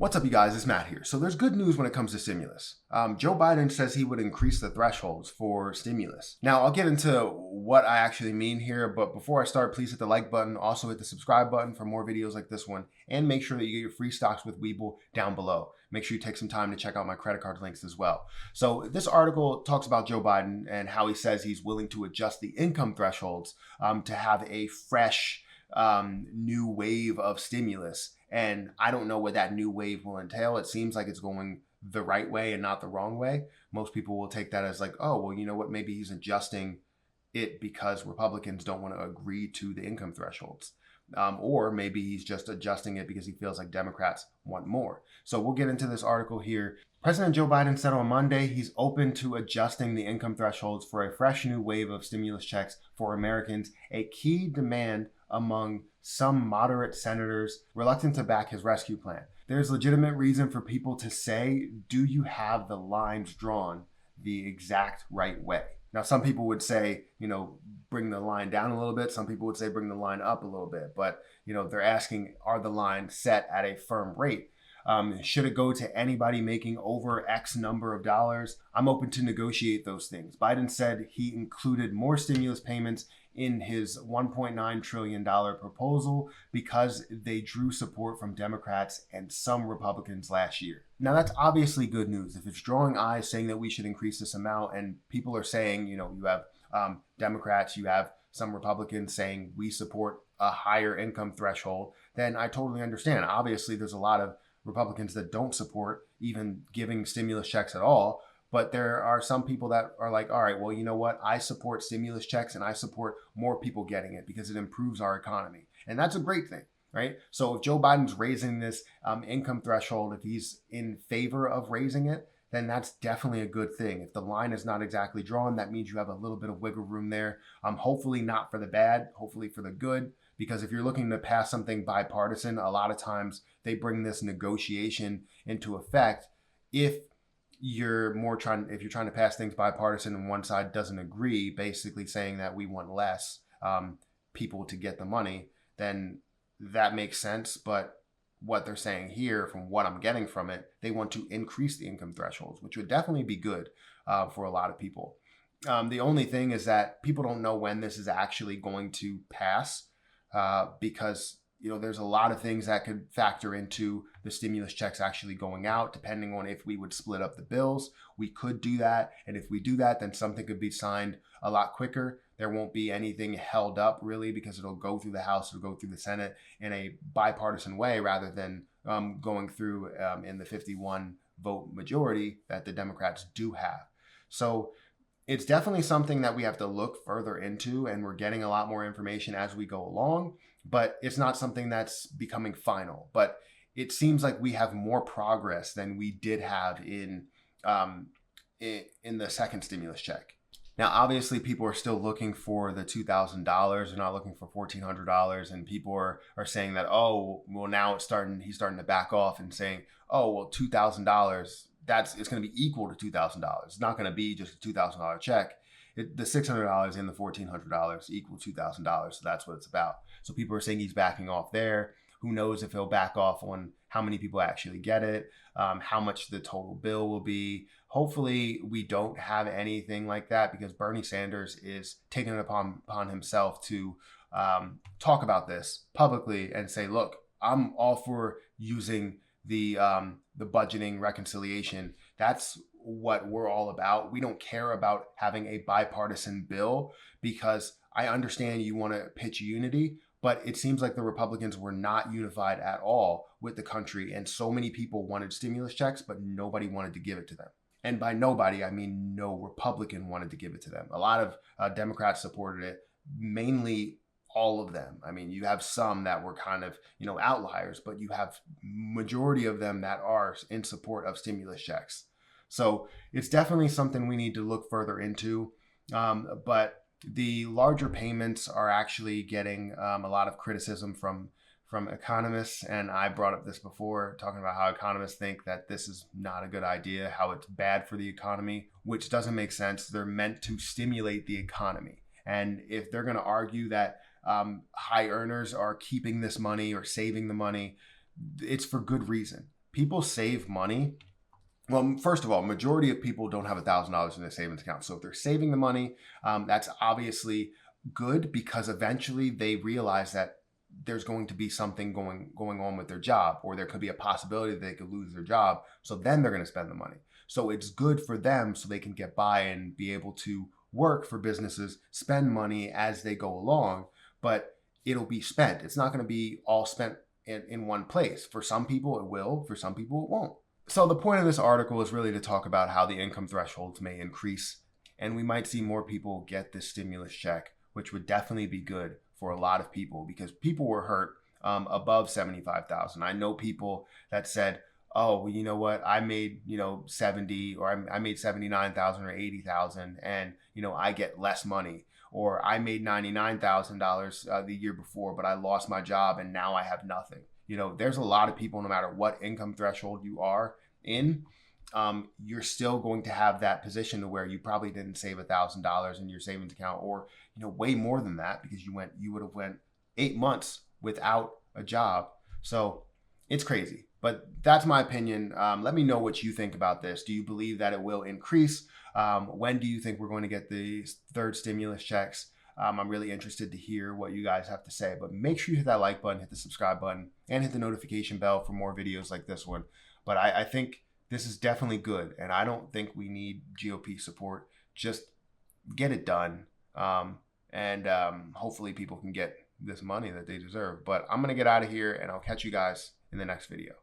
What's up, you guys? It's Matt here. So there's good news when it comes to stimulus. Joe Biden says he would increase the thresholds for stimulus. Now, I'll get into what I actually mean here, but before I start, please hit the like button. Also hit the subscribe button for more videos like this one, and make sure that you get your free stocks with Webull down below. Make sure you take some time to check out my credit card links as well. So this article talks about Joe Biden and how he says he's willing to adjust the income thresholds to have a fresh new wave of stimulus. And I don't know what that new wave will entail. It seems like it's going the right way and not the wrong way. Most people will take that as like, oh, well, you know what? Maybe he's adjusting it because Republicans don't want to agree to the income thresholds. Or maybe he's just adjusting it because he feels like Democrats want more. So we'll get into this article here. President Joe Biden said on Monday he's open to adjusting the income thresholds for a fresh new wave of stimulus checks for Americans, a key demand among some moderate senators reluctant to back his rescue plan. There's legitimate reason for people to say, do you have the lines drawn the exact right way? Now, some people would say, bring the line down a little bit. Some people would say bring the line up a little bit. But, they're asking, are the lines set at a firm rate? Should it go to anybody making over X number of dollars? I'm open to negotiate those things. Biden said he included more stimulus payments in his $1.9 trillion proposal because they drew support from Democrats and some Republicans last year. Now, that's obviously good news. If it's drawing eyes saying that we should increase this amount, and people are saying, you have Democrats, you have some Republicans saying we support a higher income threshold, then I totally understand. Obviously, there's a lot of Republicans that don't support even giving stimulus checks at all. But there are some people that are like, all right, well, you know what? I support stimulus checks and I support more people getting it because it improves our economy. And that's a great thing, right? So if Joe Biden's raising this income threshold, if he's in favor of raising it, then that's definitely a good thing. If the line is not exactly drawn, that means you have a little bit of wiggle room there. Hopefully not for the bad, hopefully for the good. Because if you're looking to pass something bipartisan, a lot of times they bring this negotiation into effect if you're trying to pass things bipartisan and one side doesn't agree, basically saying that we want less people to get the money, then that makes sense. But what they're saying here, from what I'm getting from it, they want to increase the income thresholds, which would definitely be good for a lot of people. The only thing is that people don't know when this is actually going to pass because there's a lot of things that could factor into the stimulus checks actually going out, depending on if we would split up the bills. We could do that. And if we do that, then something could be signed a lot quicker. There won't be anything held up really because it'll go through the House or go through the Senate in a bipartisan way rather than going through in the 51 vote majority that the Democrats do have. So it's definitely something that we have to look further into, and we're getting a lot more information as we go along, but it's not something that's becoming final. But it seems like we have more progress than we did have in the second stimulus check. Now, obviously, people are still looking for the $2,000. They're not looking for $1,400. And people are saying that, oh, well, now he's starting to back off and saying, oh, well, $2,000, it's going to be equal to $2,000. It's not going to be just a $2,000 check. The $600 and the $1,400 equal $2,000. So that's what it's about. So people are saying he's backing off there. Who knows if he'll back off on how many people actually get it, how much the total bill will be. Hopefully we don't have anything like that because Bernie Sanders is taking it upon himself to talk about this publicly and say, look, I'm all for using the budgeting reconciliation. That's what we're all about. We don't care about having a bipartisan bill because I understand you want to pitch unity, but it seems like the Republicans were not unified at all with the country. And so many people wanted stimulus checks, but nobody wanted to give it to them. And by nobody, I mean no Republican wanted to give it to them. A lot of Democrats supported it, mainly all of them. I mean, you have some that were kind of, outliers, but you have majority of them that are in support of stimulus checks. So it's definitely something we need to look further into. But the larger payments are actually getting a lot of criticism from economists. And I brought up this before, talking about how economists think that this is not a good idea, how it's bad for the economy, which doesn't make sense. They're meant to stimulate the economy. And if they're going to argue that high earners are keeping this money or saving the money, it's for good reason. people save money. Well, first of all, majority of people don't have $1,000 in their savings account. So if they're saving the money, that's obviously good, because eventually they realize that there's going to be something going on with their job, or there could be a possibility that they could lose their job. So then they're going to spend the money. So it's good for them, so they can get by and be able to work for businesses, spend money as they go along, but it'll be spent. It's not going to be all spent in one place. For some people it will, for some people it won't. So the point of this article is really to talk about how the income thresholds may increase, and we might see more people get this stimulus check, which would definitely be good for a lot of people, because people were hurt above 75,000. I know people that said, oh, well, you know what, I made 70, or I made 79,000 or 80,000, and I get less money. Or I made $99,000 the year before, but I lost my job and now I have nothing. There's a lot of people, no matter what income threshold you are in, you're still going to have that position to where you probably didn't save $1,000 in your savings account, or way more than that, because you would have went 8 months without a job. So it's crazy, but that's my opinion. Let me know what you think about this. Do you believe that it will increase? When do you think we're going to get the third stimulus checks? I'm really interested to hear what you guys have to say, but make sure you hit that like button, hit the subscribe button, and hit the notification bell for more videos like this one. But I think this is definitely good, and I don't think we need GOP support. Just get it done, and hopefully people can get this money that they deserve. But I'm going to get out of here, and I'll catch you guys in the next video.